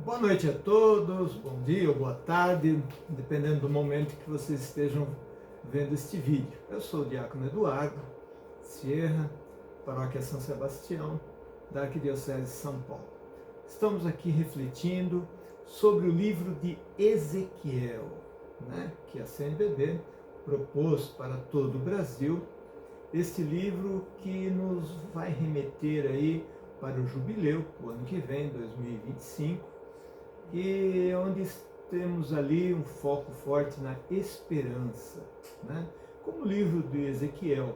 Boa noite a todos, bom dia ou boa tarde, dependendo do momento que vocês estejam vendo este vídeo. Eu sou o Diácono Eduardo Sierra, Paróquia São Sebastião, da Arquidiocese de São Paulo. Estamos aqui refletindo sobre o livro de Ezequiel, que a CNBB propôs para todo o Brasil. Este livro que nos vai remeter aí para o jubileu, o ano que vem, 2025, e onde temos ali um foco forte na esperança. Como o livro de Ezequiel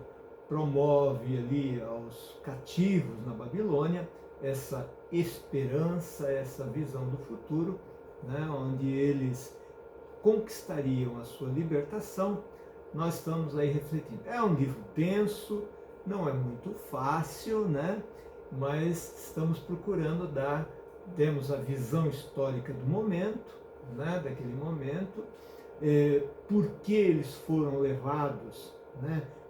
promove ali aos cativos na Babilônia essa esperança, essa visão do futuro, onde eles conquistariam a sua libertação, nós estamos aí refletindo. É um livro denso, não é muito fácil, mas estamos procurando temos a visão histórica do momento, daquele momento, por que eles foram levados,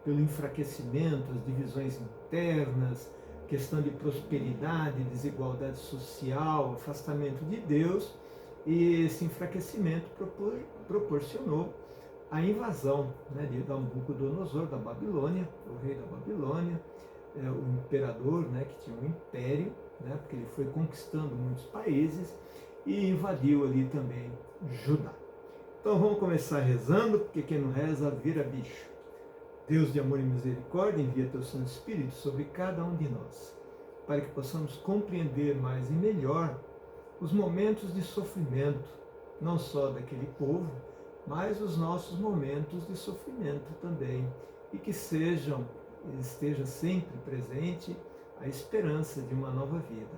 pelo enfraquecimento, as divisões internas, questão de prosperidade, desigualdade social, afastamento de Deus, e esse enfraquecimento proporcionou a invasão de Nabucodonosor da Babilônia, o rei da Babilônia, o imperador, que tinha um império, porque ele foi conquistando muitos países e invadiu ali também Judá. Então vamos começar rezando, porque quem não reza vira bicho. Deus de amor e misericórdia, envia teu Santo Espírito sobre cada um de nós, para que possamos compreender mais e melhor os momentos de sofrimento, não só daquele povo, mas os nossos momentos de sofrimento também, e que esteja sempre presente a esperança de uma nova vida.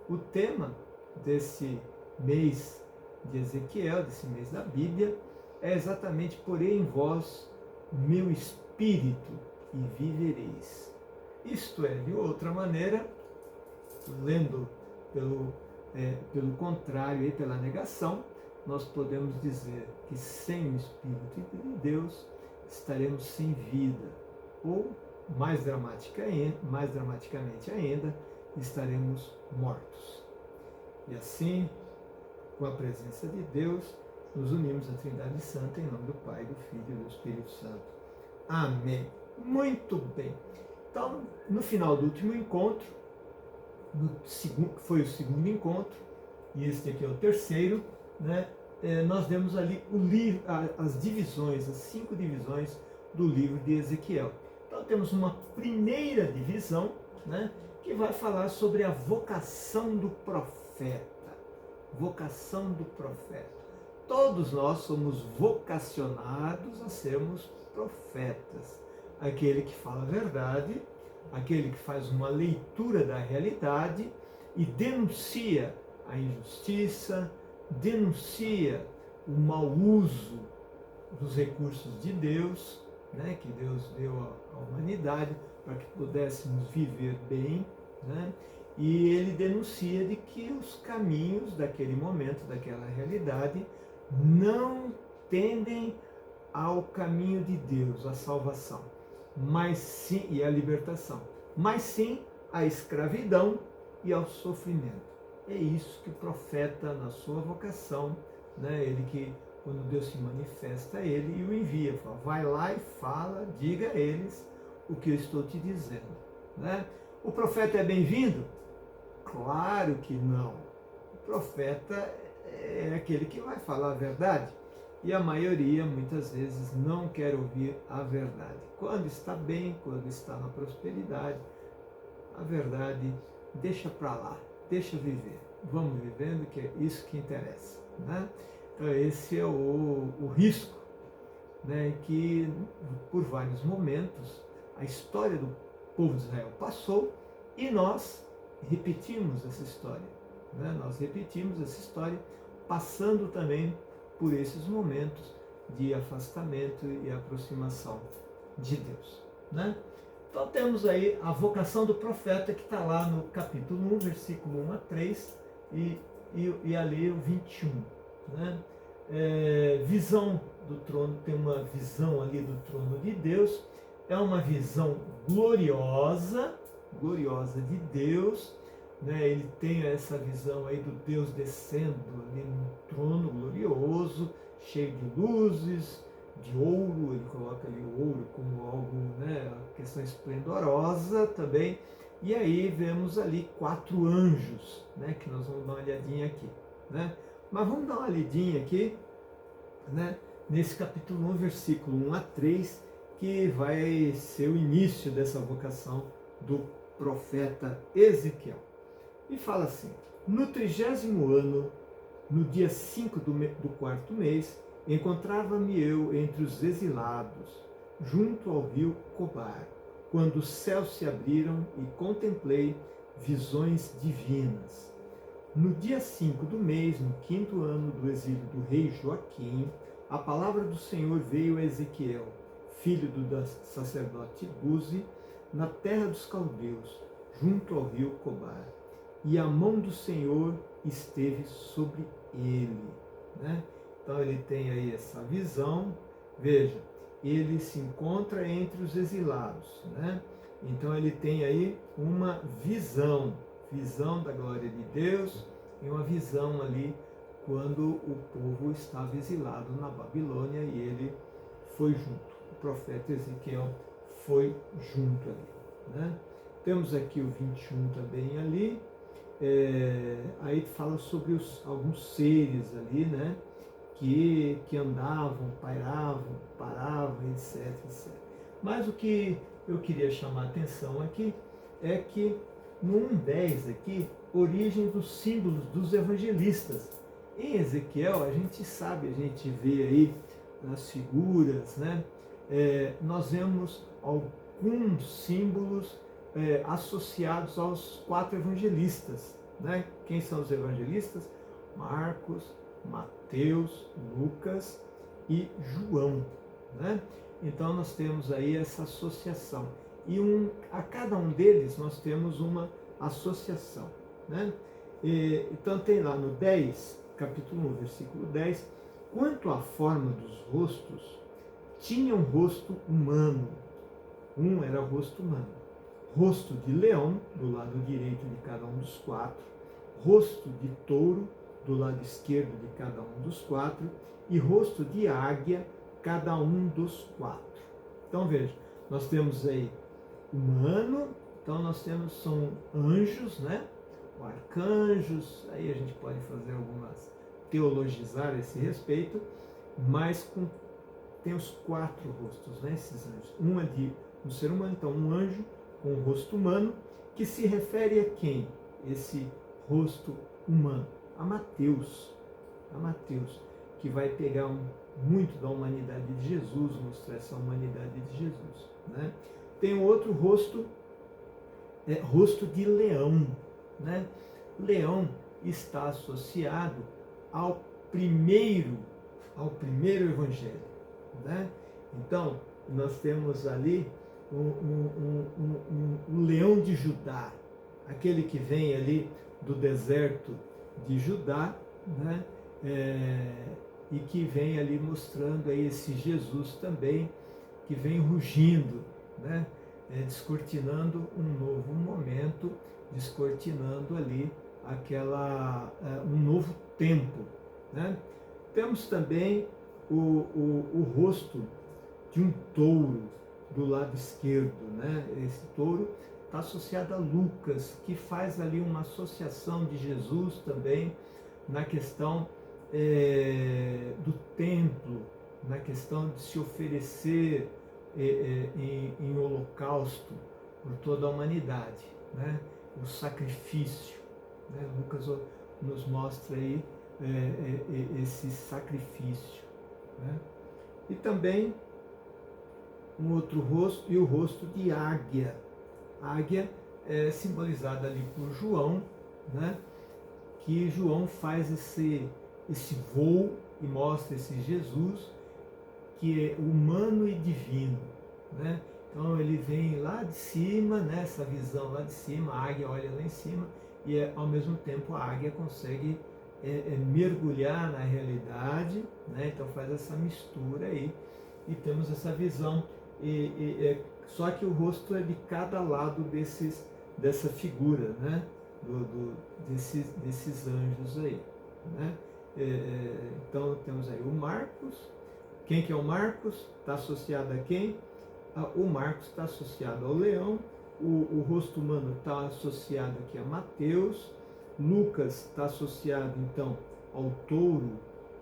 O tema desse mês de Ezequiel, desse mês da Bíblia, é exatamente: porei em vós o meu espírito e vivereis. Isto é, de outra maneira, lendo pelo contrário e pela negação, nós podemos dizer que sem o Espírito de Deus estaremos sem vida, ou mais dramaticamente ainda, estaremos mortos. E assim, com a presença de Deus, nos unimos à Trindade Santa em nome do Pai, do Filho e do Espírito Santo. Amém. Muito bem. Então, no final do último encontro, foi o segundo encontro, e este aqui é o terceiro, nós demos ali as divisões, as 5 divisões do livro de Ezequiel. Então temos uma primeira divisão, que vai falar sobre a vocação do profeta. Vocação do profeta. Todos nós somos vocacionados a sermos profetas. Aquele que fala a verdade, aquele que faz uma leitura da realidade e denuncia a injustiça, denuncia o mau uso dos recursos de Deus, que Deus deu à humanidade para que pudéssemos viver bem, e ele denuncia de que os caminhos daquele momento, daquela realidade, não tendem ao caminho de Deus, à salvação, mas sim, e à libertação, mas sim à escravidão e ao sofrimento. É isso que o profeta, na sua vocação, ele que, quando Deus se manifesta a ele e o envia, fala: vai lá e fala, diga a eles o que eu estou te dizendo. O profeta é bem-vindo? Claro que não. O profeta é aquele que vai falar a verdade, e a maioria, muitas vezes, não quer ouvir a verdade. Quando está bem, quando está na prosperidade, a verdade deixa para lá, deixa viver. Vamos vivendo, que é isso que interessa. Então esse é o risco, que por vários momentos a história do povo de Israel passou e nós repetimos essa história. Nós repetimos essa história passando também por esses momentos de afastamento e aproximação de Deus. Então temos aí a vocação do profeta, que está lá no capítulo 1, versículo 1 a 3 e ali o 21. Visão do trono, tem uma visão ali do trono de Deus, é uma visão gloriosa de Deus, né? Ele tem essa visão aí do Deus descendo ali num trono glorioso, cheio de luzes, de ouro. Ele coloca ali o ouro como algo, né, uma questão esplendorosa também. E aí vemos ali 4 anjos, né, que nós vamos dar uma olhadinha aqui, né? Mas vamos dar uma olhadinha aqui, né, nesse capítulo 1, versículo 1 a 3, que vai ser o início dessa vocação do profeta Ezequiel. E fala assim: no 30º ano, no dia 5 do 4º mês, encontrava-me eu entre os exilados, junto ao rio Cobar, quando os céus se abriram e contemplei visões divinas. No dia 5 do mês, no 5º ano do exílio do rei Joaquim, a palavra do Senhor veio a Ezequiel, filho do sacerdote Buzi, na terra dos caldeus, junto ao rio Cobar. E a mão do Senhor esteve sobre ele, né? Então ele tem aí essa visão. Veja, ele se encontra entre os exilados, né? Então ele tem aí uma visão da glória de Deus e uma visão ali quando o povo estava exilado na Babilônia e ele foi junto. O profeta Ezequiel foi junto ali, né? Temos aqui o 21 também ali. Aí fala sobre alguns seres ali, né? Que andavam, pairavam, paravam, etc, etc. Mas o que eu queria chamar a atenção aqui é que no 1:10 aqui, origem dos símbolos dos evangelistas. Em Ezequiel, a gente sabe, a gente vê aí nas figuras, né? Nós vemos alguns símbolos associados aos 4 evangelistas, né? Quem são os evangelistas? Marcos, Mateus, Lucas e João, né? Então nós temos aí essa associação. E a cada um deles nós temos uma associação, né? Então tem lá no 10, capítulo 1, versículo 10, quanto à forma dos rostos, tinha um rosto humano. Era o rosto humano. Rosto de leão, do lado direito de cada um dos 4, rosto de touro, do lado esquerdo de cada um dos 4, e rosto de águia, cada um dos 4. Então veja, nós temos aí humano, então nós são anjos, né? Ou arcanjos, aí a gente pode fazer algumas teologizar a esse respeito, mas tem os 4 rostos, né? Esses anjos. Um é de um ser humano, então um anjo com o rosto humano, que se refere a quem? Esse rosto humano? A Mateus, que vai pegar muito da humanidade de Jesus, mostrar essa humanidade de Jesus, né? Tem outro rosto, rosto de leão, né? Leão está associado ao primeiro evangelho, né? Então, nós temos ali um leão de Judá, aquele que vem ali do deserto de Judá, né? E que vem ali mostrando aí esse Jesus também, que vem rugindo, né? Descortinando um novo momento, descortinando ali um novo tempo, né? Temos também o rosto de um touro do lado esquerdo, né? Esse touro está associado a Lucas, que faz ali uma associação de Jesus também na questão do templo, na questão de se oferecer em holocausto por toda a humanidade, né? O sacrifício, né? Lucas nos mostra aí esse sacrifício, né? E também um outro rosto, e o rosto de águia. A águia é simbolizada ali por João, né? Que João faz esse voo e mostra esse Jesus que é humano e divino, né? Então ele vem lá de cima, né? Essa visão lá de cima, a águia olha lá em cima e ao mesmo tempo a águia consegue mergulhar na realidade, né? Então faz essa mistura aí e temos essa visão. Só que o rosto é de cada lado dessa figura, né? desses anjos aí, né? Então temos aí o Marcos. Quem que é o Marcos? Está associado a quem? O Marcos está associado ao leão. O rosto humano está associado aqui a Mateus. Lucas está associado então ao touro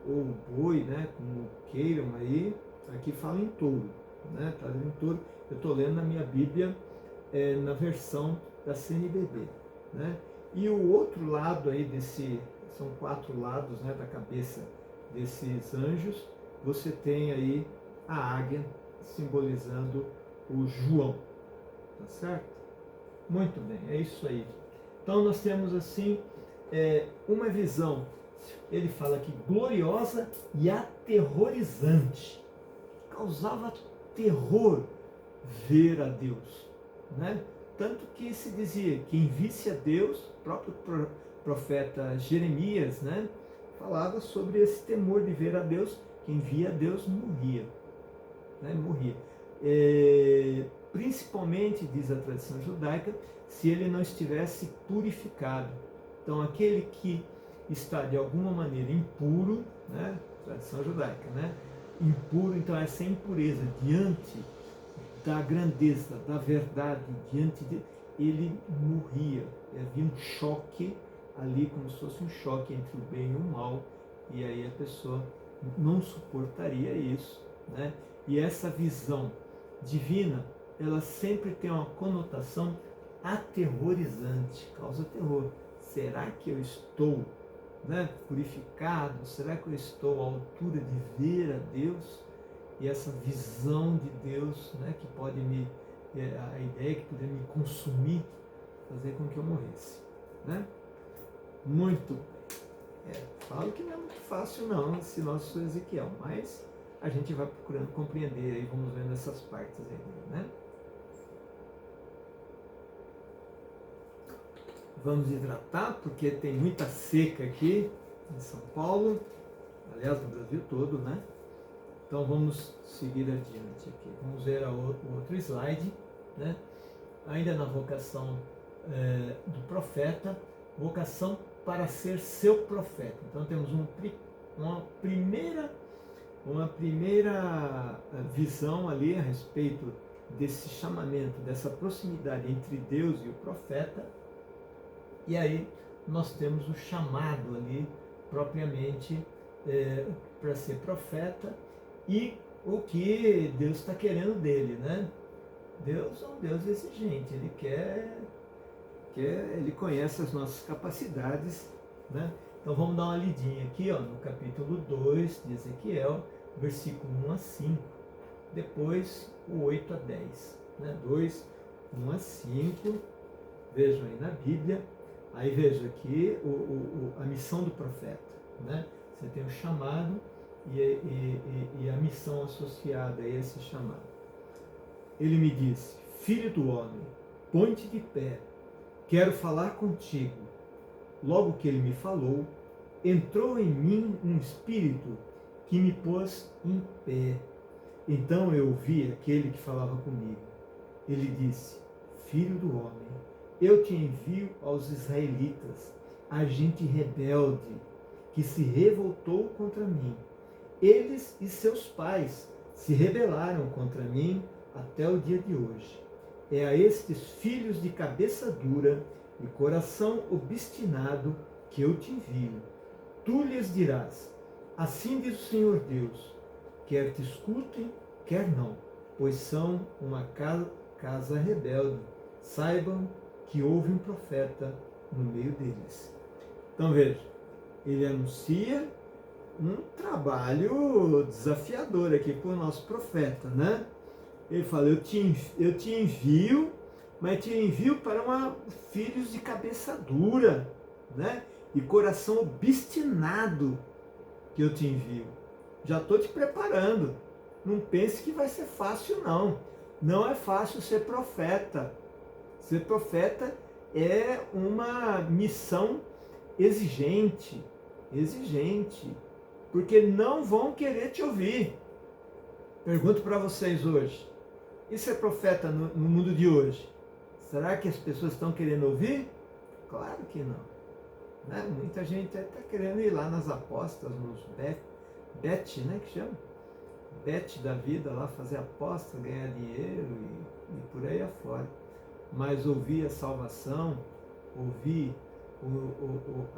ou boi, né? Como queiram aí. Aqui fala em touro, né? Tá em touro. Eu estou lendo na minha Bíblia na versão da CNBB, né? E o outro lado aí são 4 lados, né, da cabeça desses anjos. Você tem aí a águia simbolizando o João, tá certo? Muito bem, é isso aí. Então nós temos assim uma visão, ele fala aqui, gloriosa e aterrorizante. Causava terror ver a Deus, né? Tanto que se dizia, quem visse a Deus, o próprio profeta Jeremias, né, falava sobre esse temor de ver a Deus. Quem via a Deus morria, né, morria. Principalmente, diz a tradição judaica, se ele não estivesse purificado. Então, aquele que está de alguma maneira impuro, né, tradição judaica, né, impuro, então essa impureza diante da grandeza, da verdade, diante de ele morria. Havia um choque ali, como se fosse um choque entre o bem e o mal, e aí a pessoa não suportaria isso, né? E essa visão divina, ela sempre tem uma conotação aterrorizante, causa terror. Será que eu estou, né, purificado? Será que eu estou à altura de ver a Deus? E essa visão de Deus, né, que pode a ideia que poderia me consumir, fazer com que eu morresse, né? Muito bem. Falo que não é muito fácil não, esse nosso Ezequiel, mas a gente vai procurando compreender aí, vamos vendo essas partes aí, né? Vamos hidratar, porque tem muita seca aqui em São Paulo, aliás no Brasil todo, né? Então vamos seguir adiante aqui. Vamos ver o outro slide, né? Ainda na vocação do profeta, vocação para ser seu profeta. Então temos uma primeira visão ali a respeito desse chamamento, dessa proximidade entre Deus e o profeta. E aí nós temos o chamado ali propriamente para ser profeta. E o que Deus está querendo dele, né? Deus é um Deus exigente, ele conhece as nossas capacidades, né? Então vamos dar uma lidinha aqui, ó, no capítulo 2 de Ezequiel, versículo 1 a 5, depois o 8 a 10, né? 2, 1 a 5, vejam aí na Bíblia, aí veja aqui a missão do profeta, né? Você tem o chamado e a missão associada a esse chamado. Ele me disse, filho do homem, põe-te de pé, quero falar contigo. Logo que ele me falou, entrou em mim um espírito que me pôs em pé. Então eu ouvi aquele que falava comigo. Ele disse, filho do homem, eu te envio aos israelitas, a gente rebelde, que se revoltou contra mim. Eles e seus pais se rebelaram contra mim até o dia de hoje. É a estes filhos de cabeça dura e coração obstinado que eu te envio. Tu lhes dirás, assim diz o Senhor Deus, quer te escutem, quer não, pois são uma casa rebelde. Saibam que houve um profeta no meio deles. Então veja, ele anuncia um trabalho desafiador aqui para o nosso profeta, né? Ele fala, eu te envio, mas te envio para filhos de cabeça dura, né? E coração obstinado que eu te envio. Já estou te preparando. Não pense que vai ser fácil, não. Não é fácil ser profeta. Ser profeta é uma missão exigente, porque não vão querer te ouvir. Pergunto para vocês hoje, e ser profeta no mundo de hoje? Será que as pessoas estão querendo ouvir? Claro que não. Né? Muita gente está querendo ir lá nas apostas, nos bet, né, que chama? Bet da vida, lá fazer aposta, ganhar dinheiro e por aí afora. Mas ouvir a salvação, ouvir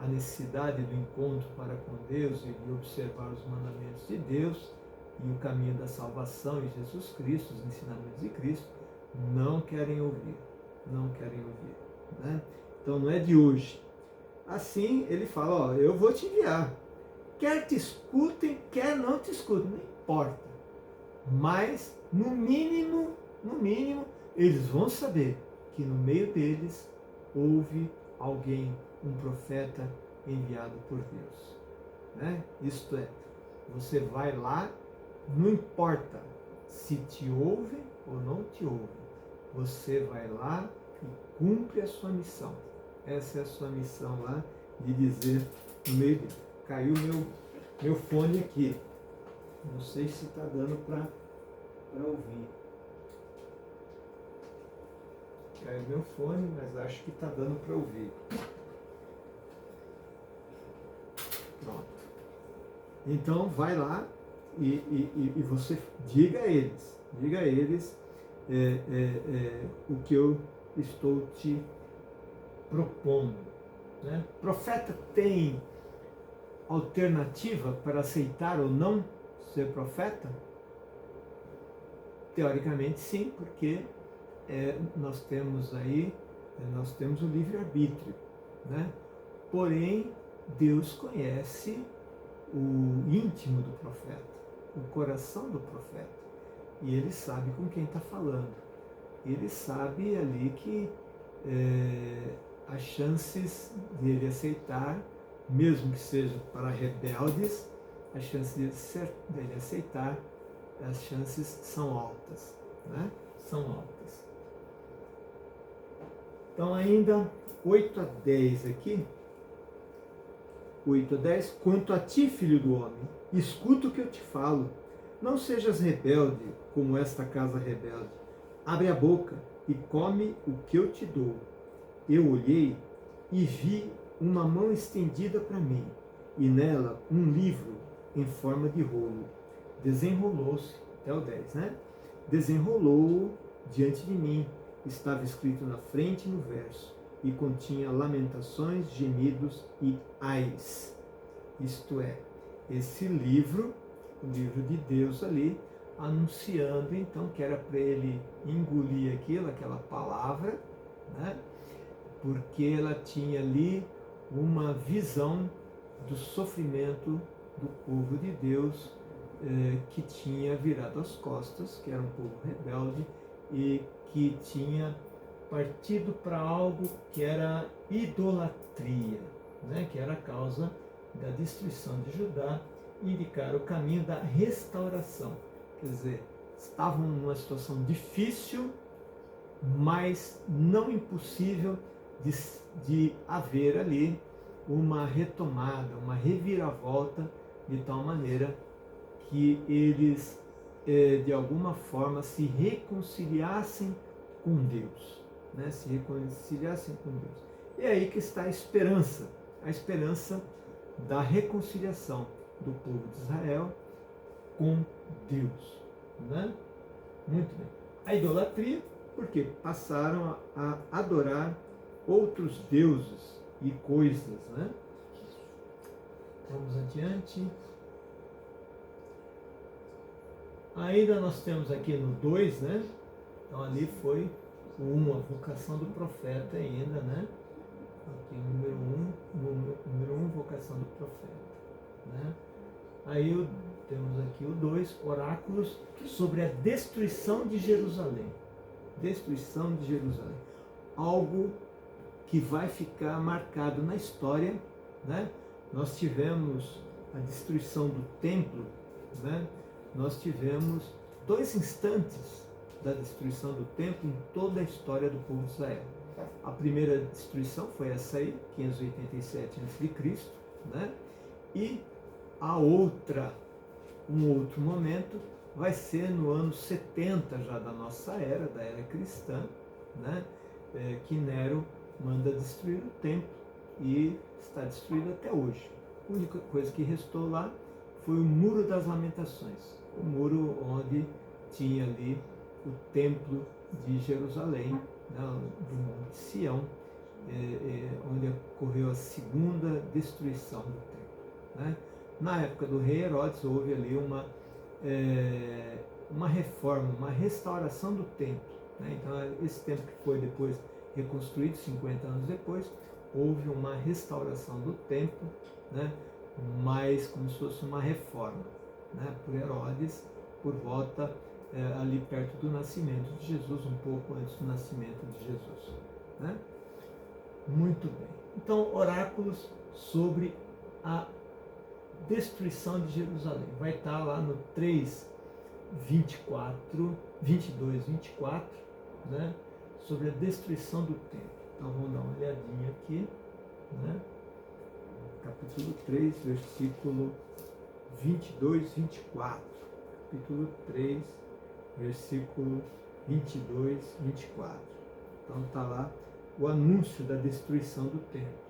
a necessidade do encontro para com Deus e de observar os mandamentos de Deus e o caminho da salvação em Jesus Cristo, os ensinamentos de Cristo, não querem ouvir, não querem ouvir. Né? Então não é de hoje. Assim ele fala, ó, eu vou te guiar. Quer te escutem, quer não te escutem, não importa. Mas, no mínimo, eles vão saber que no meio deles houve alguém, um profeta enviado por Deus. Né? Isto é, você vai lá, não importa se te ouvem ou não te ouvem, você vai lá e cumpre a sua missão. Essa é a sua missão lá, de dizer no meio dele. Caiu meu fone aqui. Não sei se está dando para ouvir. Caiu meu fone, mas acho que está dando para ouvir. Pronto. Então vai lá e você diga a eles o que eu estou te propondo. Né? O profeta tem alternativa para aceitar ou não ser profeta? Teoricamente sim, porque nós temos o livre-arbítrio. Né? Porém, Deus conhece o íntimo do profeta, o coração do profeta. E ele sabe com quem está falando. Ele sabe ali que as chances dele aceitar, mesmo que seja para rebeldes, as chances dele aceitar, as chances são altas. Né? São altas. Então ainda 8 a 10 aqui. 8 a 10. Quanto a ti, filho do homem, escuta o que eu te falo. Não sejas rebelde como esta casa rebelde. Abre a boca e come o que eu te dou. Eu olhei e vi uma mão estendida para mim, e nela um livro em forma de rolo. Desenrolou-se, até o 10, né? Desenrolou-o diante de mim. Estava escrito na frente e no verso, e continha lamentações, gemidos e ais. Isto é, esse livro, o livro de Deus ali, anunciando então que era para ele engolir aquela palavra, né? Porque ela tinha ali uma visão do sofrimento do povo de Deus que tinha virado as costas, que era um povo rebelde e que tinha partido para algo que era idolatria, né? Que era a causa da destruição de Judá e indicar o caminho da restauração. Quer dizer, estavam numa situação difícil, mas não impossível de haver ali uma retomada, uma reviravolta, de tal maneira que eles, de alguma forma, se reconciliassem com Deus. Né? Se reconciliassem com Deus. E é aí que está a esperança da reconciliação do povo de Israel com Deus. Né? Muito bem. A idolatria, porque passaram a adorar outros deuses e coisas. Né? Vamos adiante. Ainda nós temos aqui no 2, né? Então ali foi o 1, a vocação do profeta ainda, né? Aqui número 1, vocação do profeta. Né? Aí temos aqui o 2, oráculos sobre a destruição de Jerusalém. Destruição de Jerusalém. Algo que vai ficar marcado na história. Né? Nós tivemos a destruição do templo, né? Nós tivemos 2 instantes da destruição do templo em toda a história do povo de Israel. A primeira destruição foi essa aí, 587 a.C., né? E a outra, um outro momento, vai ser no ano 70 já da nossa era, da era cristã, né? Que Nero manda destruir o templo e está destruído até hoje. A única coisa que restou lá foi o Muro das Lamentações, o muro onde tinha ali o templo de Jerusalém, né, do Monte Sião, onde ocorreu a segunda destruição do templo, né? Na época do rei Herodes houve ali uma reforma, uma restauração do templo, né? Então esse templo que foi depois reconstruído 50 anos depois, houve uma restauração do templo, né? Mas como se fosse uma reforma, né? Por Herodes, por volta ali perto do nascimento de Jesus, um pouco antes do nascimento de Jesus, né? Muito bem. Então, oráculos sobre a destruição de Jerusalém. Vai estar lá no 22, 24, né? Sobre a destruição do templo. Então, vamos dar uma olhadinha aqui, né? Capítulo 3, versículo 22, 24. Capítulo 3, versículo 22, 24. Então está lá o anúncio da destruição do templo.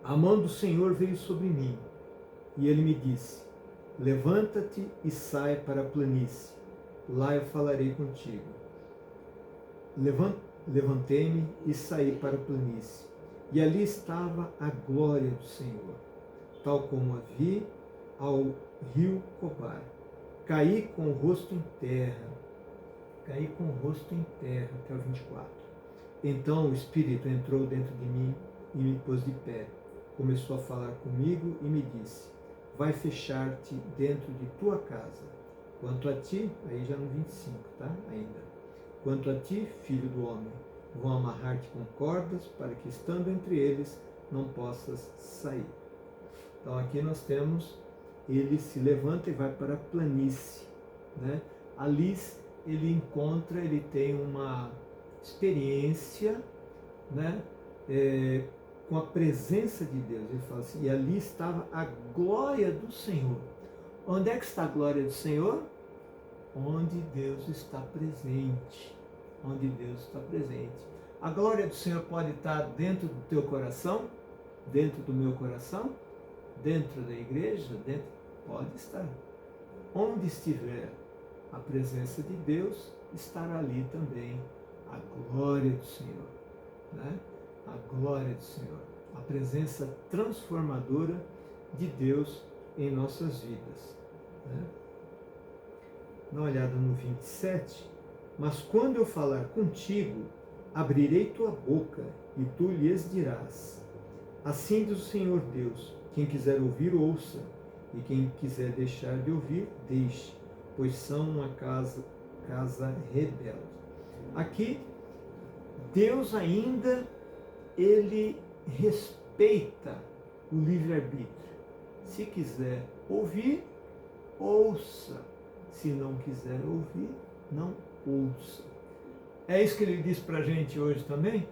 A mão do Senhor veio sobre mim, e ele me disse: levanta-te e sai para a planície, lá eu falarei contigo. Levantei-me e saí para a planície, e ali estava a glória do Senhor, tal como a vi ao rio Cobar. Caí com o rosto em terra, até o 24. Então o Espírito entrou dentro de mim e me pôs de pé. Começou a falar comigo e me disse: vai fechar-te dentro de tua casa. Quanto a ti, aí já no 25, tá? Ainda. Quanto a ti, filho do homem, vão amarrar-te com cordas para que, estando entre eles, não possas sair. Então aqui nós temos, ele se levanta e vai para a planície, né? Ali ele tem uma experiência, né? Com a presença de Deus. Ele fala assim: e ali estava a glória do Senhor. Onde é que está a glória do Senhor? Onde Deus está presente. Onde Deus está presente. A glória do Senhor pode estar dentro do teu coração, dentro do meu coração, dentro da igreja, pode estar. Onde estiver a presença de Deus, estará ali também a glória do Senhor, né? A glória do Senhor, a presença transformadora de Deus em nossas vidas, né? Dá uma olhada no 27. Mas quando eu falar contigo, abrirei tua boca e tu lhes dirás: assim diz o Senhor Deus, quem quiser ouvir, ouça, e quem quiser deixar de ouvir, deixe, pois são uma casa rebelde. Aqui, Deus ainda, ele respeita o livre-arbítrio. Se quiser ouvir, ouça. Se não quiser ouvir, não ouça. É isso que ele diz para a gente hoje também?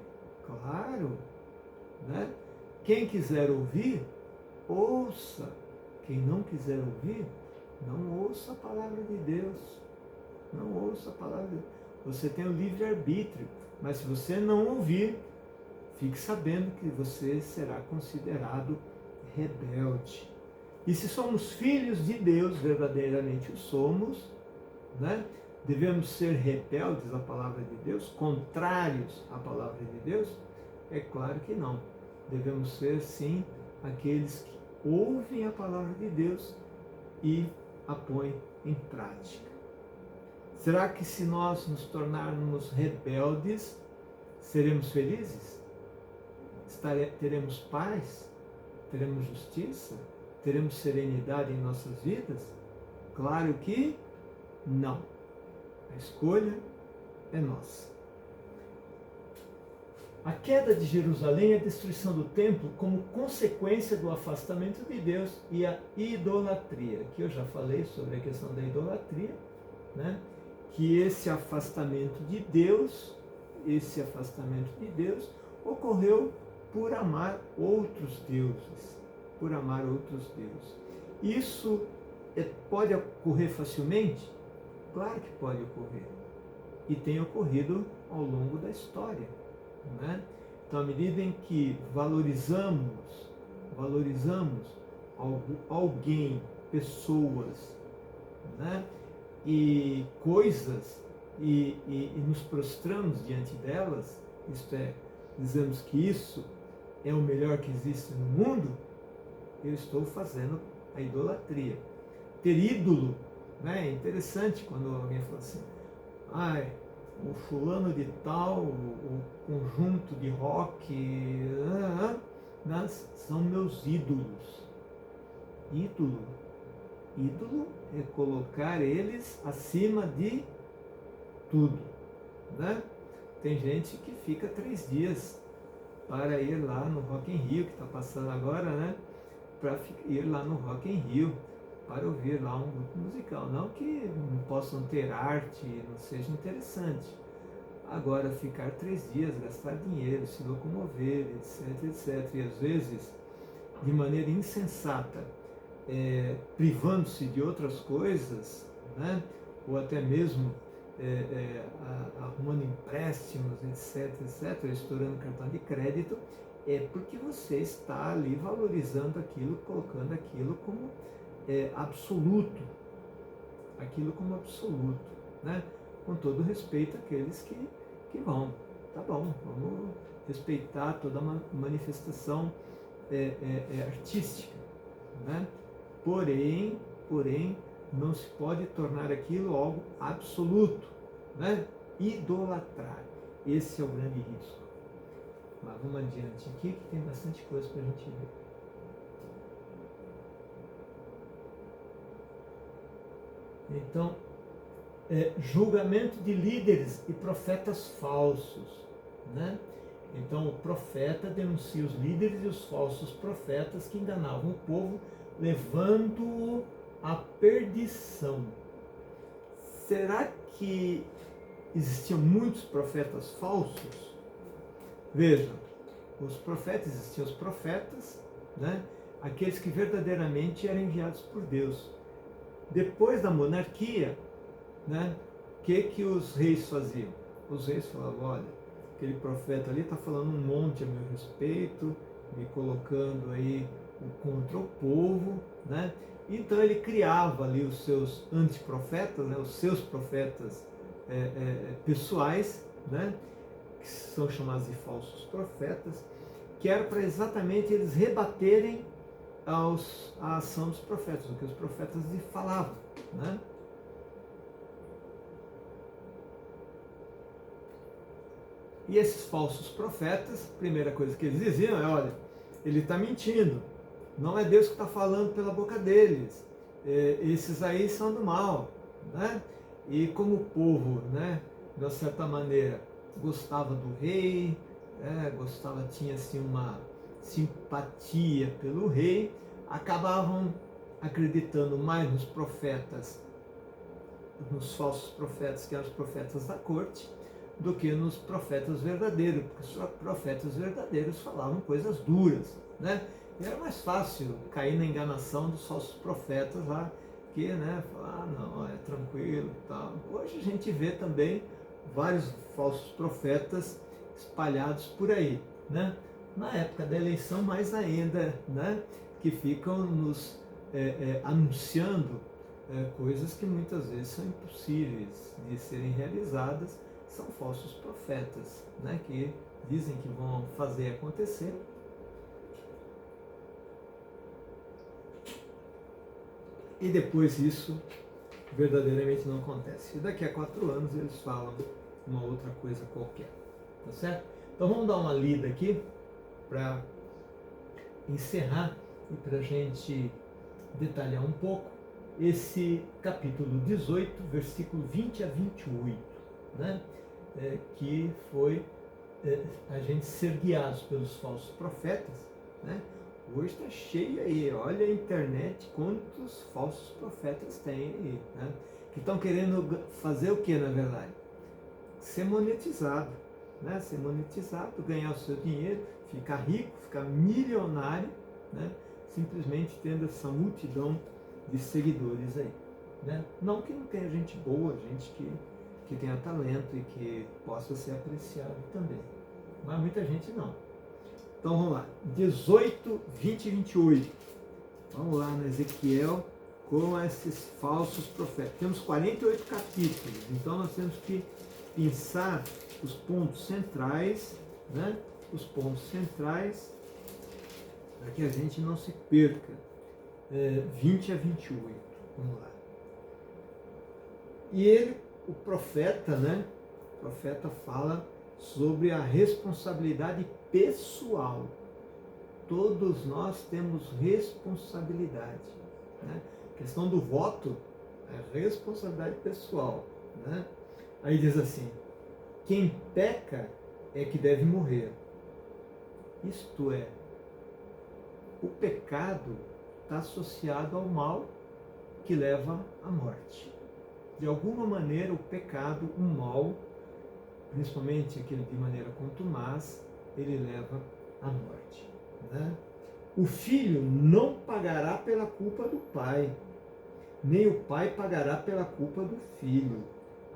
Claro, né? Quem quiser ouvir, ouça. Quem não quiser ouvir, não ouça a palavra de Deus. Não ouça a palavra de Deus. Você tem o livre-arbítrio, mas se você não ouvir, fique sabendo que você será considerado rebelde. E se somos filhos de Deus, verdadeiramente o somos, né? Devemos ser rebeldes à palavra de Deus, contrários à palavra de Deus? É claro que não. Devemos ser, sim, aqueles que ouvem a palavra de Deus e a põem em prática. Será que se nós nos tornarmos rebeldes, seremos felizes? Teremos paz? Teremos justiça? Teremos serenidade em nossas vidas? Claro que não. A escolha é nossa. A queda de Jerusalém e a destruição do templo como consequência do afastamento de Deus e a idolatria. Aqui eu já falei sobre a questão da idolatria, né? Que esse afastamento de Deus ocorreu por amar outros deuses. Isso pode ocorrer facilmente? Claro que pode ocorrer. E tem ocorrido ao longo da história, né? Então, à medida em que valorizamos alguém, pessoas, né, e coisas, e nos prostramos diante delas, isto é, dizemos que isso é o melhor que existe no mundo, eu estou fazendo a idolatria. Ter ídolo, né, é interessante quando alguém fala assim, o fulano de tal, o conjunto de rock, são meus ídolos. Ídolo é colocar eles acima de tudo, né? Tem gente que fica 3 dias para ir lá no Rock in Rio, que está passando agora, né? Para ir lá no Rock in Rio, para ouvir lá um grupo musical. Não que não possam ter arte, não seja interessante. Agora, ficar 3 dias, gastar dinheiro, se locomover, etc, etc. E às vezes, de maneira insensata, privando-se de outras coisas, né? Ou até mesmo arrumando empréstimos, etc, etc, estourando cartão de crédito, é porque você está ali valorizando aquilo, colocando aquilo como absoluto, né? Com todo respeito àqueles que vão, tá bom, vamos respeitar toda uma manifestação artística, né? Porém, não se pode tornar aquilo algo absoluto, né? Idolatrar. Esse é o grande risco. Mas vamos adiante aqui, que tem bastante coisa para a gente ver. Então, julgamento de líderes e profetas falsos, né? Então, o profeta denuncia os líderes e os falsos profetas que enganavam o povo, levando-o à perdição. Será que existiam muitos profetas falsos? Vejam, existiam os profetas, né? Aqueles que verdadeiramente eram enviados por Deus. Depois da monarquia, né? O que os reis faziam? Os reis falavam, olha, aquele profeta ali está falando um monte a meu respeito, me colocando aí contra o povo, né? Então ele criava ali os seus antiprofetas, né? Os seus profetas pessoais, né? Que são chamados de falsos profetas, que era para exatamente eles rebaterem a ação dos profetas, o que os profetas lhe falavam, né? E esses falsos profetas, a primeira coisa que eles diziam é, olha, ele está mentindo, não é Deus que está falando pela boca deles, esses aí são do mal, né? E como o povo, né, de uma certa maneira, gostava do rei, tinha assim uma simpatia pelo rei, acabavam acreditando mais nos profetas, nos falsos profetas, que eram os profetas da corte, do que nos profetas verdadeiros, porque os profetas verdadeiros falavam coisas duras, né? E era mais fácil cair na enganação dos falsos profetas lá, que, né, falar, não, é tranquilo e tal. Hoje a gente vê também vários falsos profetas espalhados por aí, né? Na época da eleição, mais ainda, né? Que ficam nos anunciando coisas que muitas vezes são impossíveis de serem realizadas. São falsos profetas, né, que dizem que vão fazer acontecer. E depois isso verdadeiramente não acontece. E daqui a 4 anos eles falam uma outra coisa qualquer. Tá certo? Então vamos dar uma lida aqui para encerrar e para a gente detalhar um pouco esse capítulo 18, versículo 20 a 28, né? Que foi a gente ser guiados pelos falsos profetas, né? Hoje está cheio aí, olha a internet, quantos falsos profetas tem aí, né? Que estão querendo fazer o que, na verdade? Ser monetizado, né? Ser monetizado, ganhar o seu dinheiro, ficar rico, ficar milionário, né? Simplesmente tendo essa multidão de seguidores aí, né? Não que não tenha gente boa, gente que tenha talento e que possa ser apreciado também, mas muita gente não. Então vamos lá, 18, 20 e 28. Vamos lá no Ezequiel com esses falsos profetas. Temos 48 capítulos, então nós temos que pensar os pontos centrais, né? Os pontos centrais, para que a gente não se perca. 20 a 28, vamos lá. E ele, o profeta, né? O profeta fala sobre a responsabilidade pessoal. Todos nós temos responsabilidade, né? A questão do voto é responsabilidade pessoal, né? Aí diz assim, quem peca é que deve morrer. Isto é, o pecado está associado ao mal que leva à morte. De alguma maneira, o pecado, o mal, principalmente aquele de maneira contumaz, ele leva à morte, né? O filho não pagará pela culpa do pai, nem o pai pagará pela culpa do filho.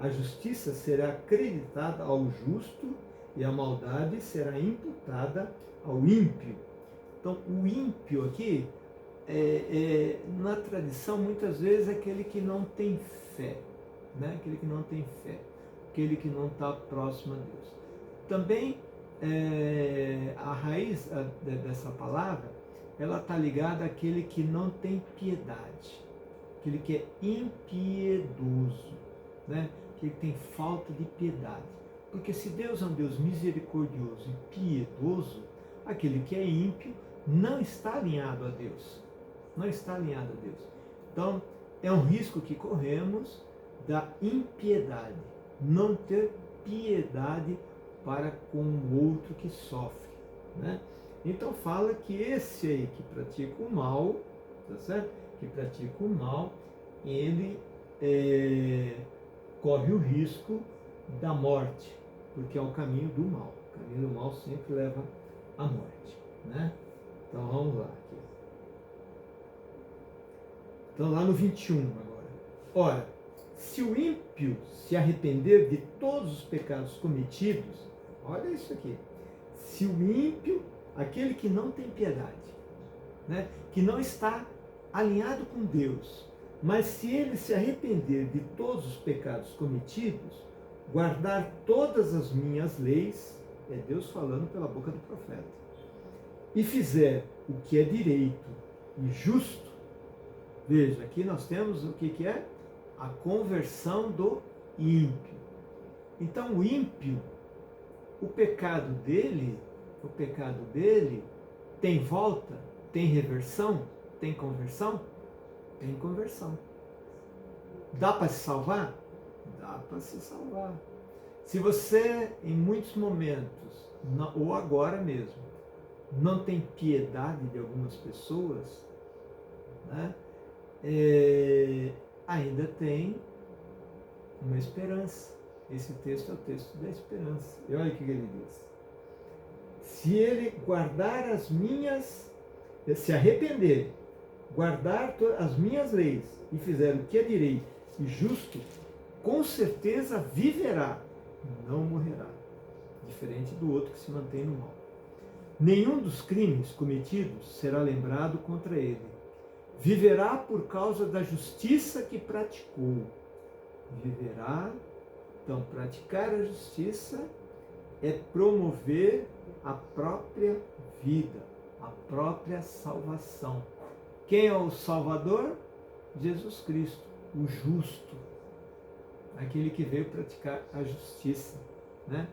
A justiça será acreditada ao justo e a maldade será imputada ao ímpio. Então, o ímpio aqui, na tradição, muitas vezes é aquele que não tem fé, né? Aquele que não tem fé, aquele que não está próximo a Deus. Também, a raiz dessa palavra, ela está ligada àquele que não tem piedade, aquele que é impiedoso, né? Que tem falta de piedade. Porque se Deus é um Deus misericordioso e piedoso, aquele que é ímpio não está alinhado a Deus. Não está alinhado a Deus. Então, é um risco que corremos da impiedade. Não ter piedade para com o outro que sofre, né? Então fala que esse aí que pratica o mal, tá certo? Que pratica o mal, ele corre o risco da morte, porque é o caminho do mal. O caminho do mal sempre leva à morte, né? Então vamos lá. Aqui. Então lá no 21 agora. Ora, se o ímpio se arrepender de todos os pecados cometidos, olha isso aqui. Se o ímpio, aquele que não tem piedade, né, que não está alinhado com Deus, mas se ele se arrepender de todos os pecados cometidos, guardar todas as minhas leis, é Deus falando pela boca do profeta, e fizer o que é direito e justo, veja, aqui nós temos o que é? A conversão do ímpio. Então o ímpio, o pecado dele tem volta, tem reversão, tem conversão? Tem conversão. Dá para se salvar? Dá para se salvar. Se você, em muitos momentos, ou agora mesmo, não tem piedade de algumas pessoas, né? Ainda tem uma esperança. Esse texto é o texto da esperança. E olha o que ele diz. Se ele guardar as minhas, se arrepender, guardar as minhas leis e fizer o que é direito e justo, com certeza viverá, não morrerá. Diferente do outro que se mantém no mal. Nenhum dos crimes cometidos será lembrado contra ele. Viverá por causa da justiça que praticou. Viverá. Então, praticar a justiça é promover a própria vida, a própria salvação. Quem é o Salvador? Jesus Cristo, o justo, aquele que veio praticar a justiça, né?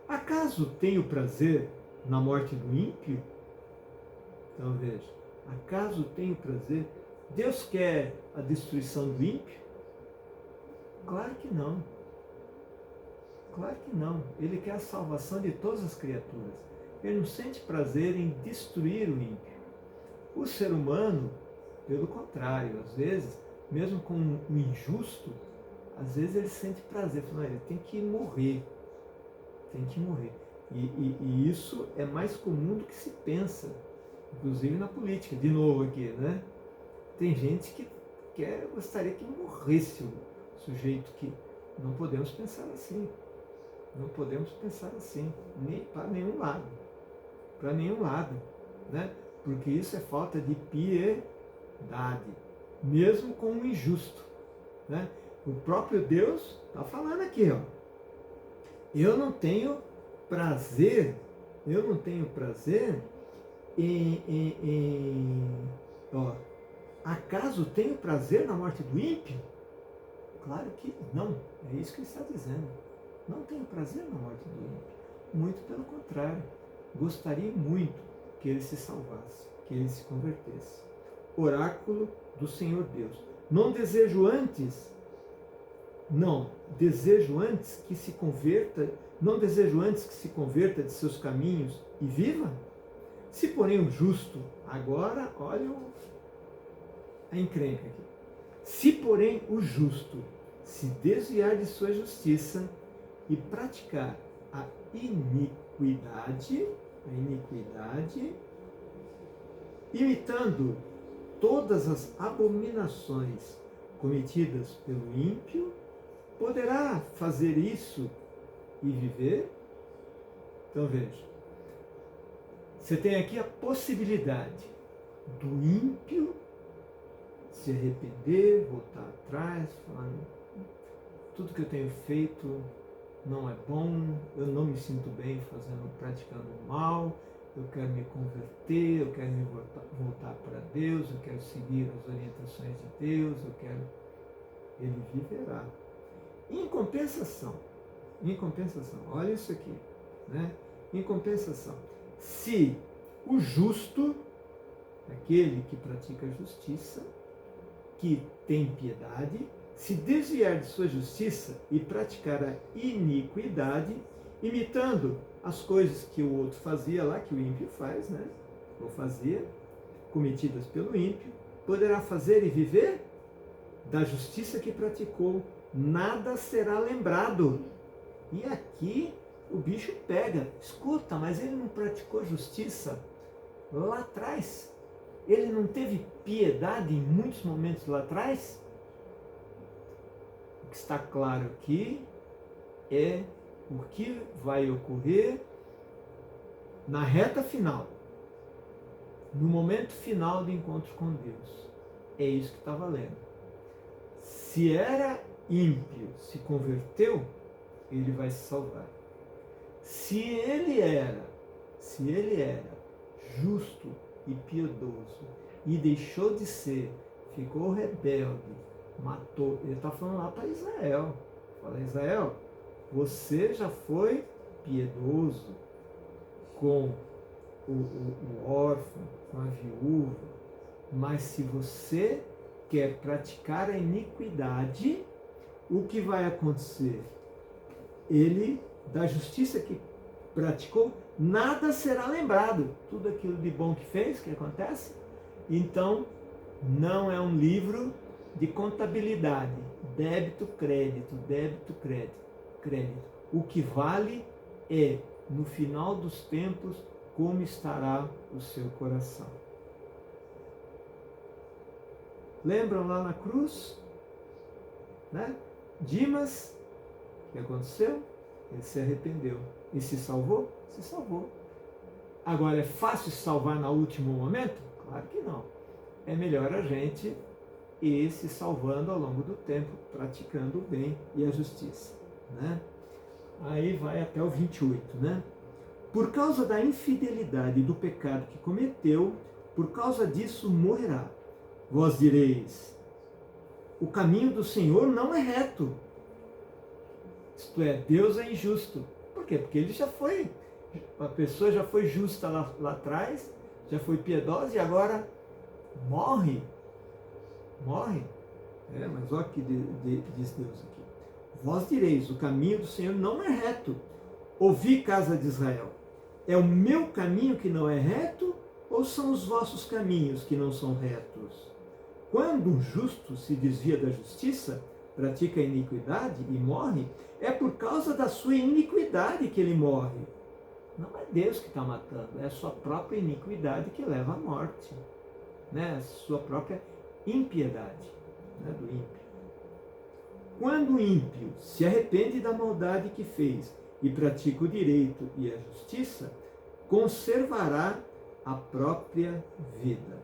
Acaso tenho prazer na morte do ímpio? Então veja, acaso tenho prazer? Deus quer a destruição do ímpio? Claro que não. Claro que não. Ele quer a salvação de todas as criaturas. Ele não sente prazer em destruir o ímpio. O ser humano, pelo contrário, às vezes, mesmo com o injusto, às vezes ele sente prazer. Fala, ele tem que morrer. Tem que morrer. E isso é mais comum do que se pensa, inclusive na política. De novo aqui, né? Tem gente que gostaria que morresse o sujeito, que não podemos pensar assim. Não podemos pensar assim, nem para nenhum lado. Para nenhum lado. Né? Porque isso é falta de piedade, mesmo com o injusto. Né? O próprio Deus está falando aqui, ó. Eu não tenho prazer ó, acaso tenho prazer na morte do ímpio? Claro que não, é isso que ele está dizendo. Não tenho prazer na morte do ímpio. Muito pelo contrário, gostaria muito que ele se salvasse, que ele se convertesse. Oráculo do Senhor Deus. Desejo antes que se converta de seus caminhos e viva? Se porém o justo, agora olha a encrenca aqui. Se porém o justo se desviar de sua justiça e praticar a iniquidade, imitando todas as abominações cometidas pelo ímpio, poderá fazer isso e viver? Então veja, você tem aqui a possibilidade do ímpio se arrepender, voltar atrás, falar, tudo que eu tenho feito não é bom, eu não me sinto bem praticando o mal, eu quero me converter, eu quero me voltar para Deus, eu quero seguir as orientações de Deus, ele viverá. Em compensação, olha isso aqui, né? Em compensação, se o justo, aquele que pratica a justiça, que tem piedade, se desviar de sua justiça e praticar a iniquidade, imitando as coisas que o outro fazia lá, que o ímpio faz, né? Ou fazia, cometidas pelo ímpio, poderá fazer e viver? Da justiça que praticou, nada será lembrado. E aqui o bicho pega. Escuta, mas ele não praticou justiça lá atrás? Ele não teve piedade em muitos momentos lá atrás? O que está claro aqui é o que vai ocorrer na reta final, no momento final do encontro com Deus. É isso que está valendo. Se era ímpio, se converteu, ele vai se salvar. Se ele era justo e piedoso e deixou de ser, ficou rebelde, matou, ele está falando lá para Israel. Fala, Israel, você já foi piedoso com o órfão, com a viúva, mas se você quer praticar a iniquidade, o que vai acontecer? Ele, da justiça que praticou, nada será lembrado. Tudo aquilo de bom que fez, que acontece. Então, não é um livro de contabilidade, débito, crédito, débito, crédito. O que vale é, no final dos tempos, como estará o seu coração. Lembram lá na cruz? Né? Dimas, o que aconteceu? Ele se arrependeu. E se salvou? Se salvou. Agora, é fácil se salvar no último momento? Claro que não. É melhor a gente ir se salvando ao longo do tempo, praticando o bem e a justiça. Né? Aí vai até o 28, né? Por causa da infidelidade e do pecado que cometeu, por causa disso morrerá. Vós direis, o caminho do Senhor não é reto. Isto é, Deus é injusto. Por quê? Porque ele a pessoa já foi justa lá atrás, já foi piedosa e agora morre. Morre. Mas olha o que diz Deus aqui. Vós direis, o caminho do Senhor não é reto. Ouvi, casa de Israel. É o meu caminho que não é reto ou são os vossos caminhos que não são retos? Quando um justo se desvia da justiça, pratica a iniquidade e morre, é por causa da sua iniquidade que ele morre. Não é Deus que está matando, é a sua própria iniquidade que leva à morte. Né? A sua própria impiedade, né? Do ímpio. Quando o ímpio se arrepende da maldade que fez e pratica o direito e a justiça, conservará a própria vida.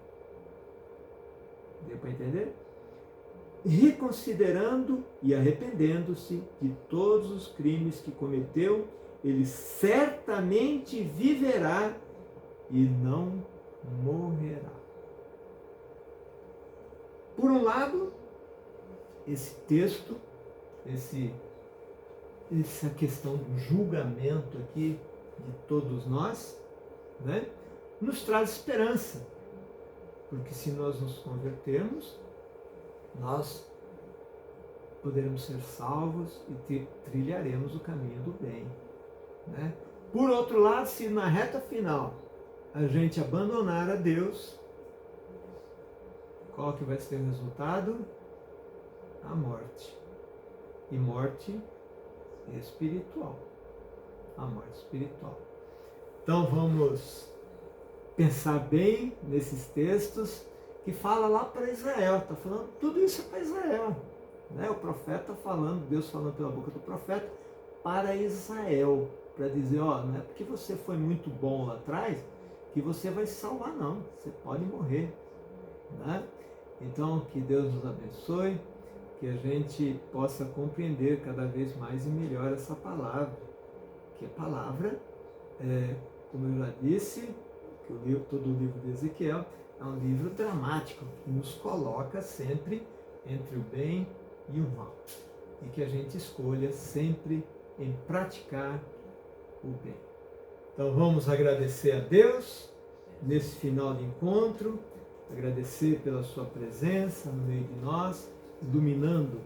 Deu para entender? Reconsiderando e arrependendo-se de todos os crimes que cometeu, ele certamente viverá e não morrerá. Por um lado, esse texto, essa questão do julgamento aqui de todos nós, né, nos traz esperança, porque se nós nos convertermos, nós poderemos ser salvos e trilharemos o caminho do bem, né? Por outro lado, se na reta final a gente abandonar a Deus, qual que vai ser o resultado? A morte. E morte espiritual. A morte espiritual. Então vamos pensar bem nesses textos que fala lá para Israel. Está falando, tudo isso é para Israel. Né? O profeta falando, Deus falando pela boca do profeta para Israel. Para dizer, ó, não é porque você foi muito bom lá atrás que você vai se salvar, não. Você pode morrer. Né? Então, que Deus nos abençoe, que a gente possa compreender cada vez mais e melhor essa palavra. Que a palavra, como eu já disse, que todo o livro de Ezequiel é um livro dramático, que nos coloca sempre entre o bem e o mal. E que a gente escolha sempre em praticar o bem. Então vamos agradecer a Deus nesse final de encontro, agradecer pela sua presença no meio de nós, dominando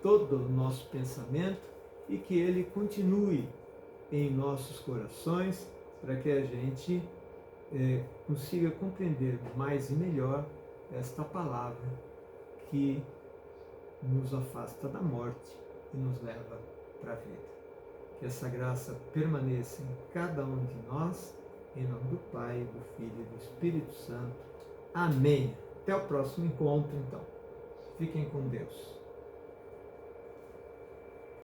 todo o nosso pensamento e que Ele continue em nossos corações para que a gente consiga compreender mais e melhor esta palavra que nos afasta da morte e nos leva para a vida. Que essa graça permaneça em cada um de nós, em nome do Pai, do Filho e do Espírito Santo. Amém. Até o próximo encontro, então. Fiquem com Deus.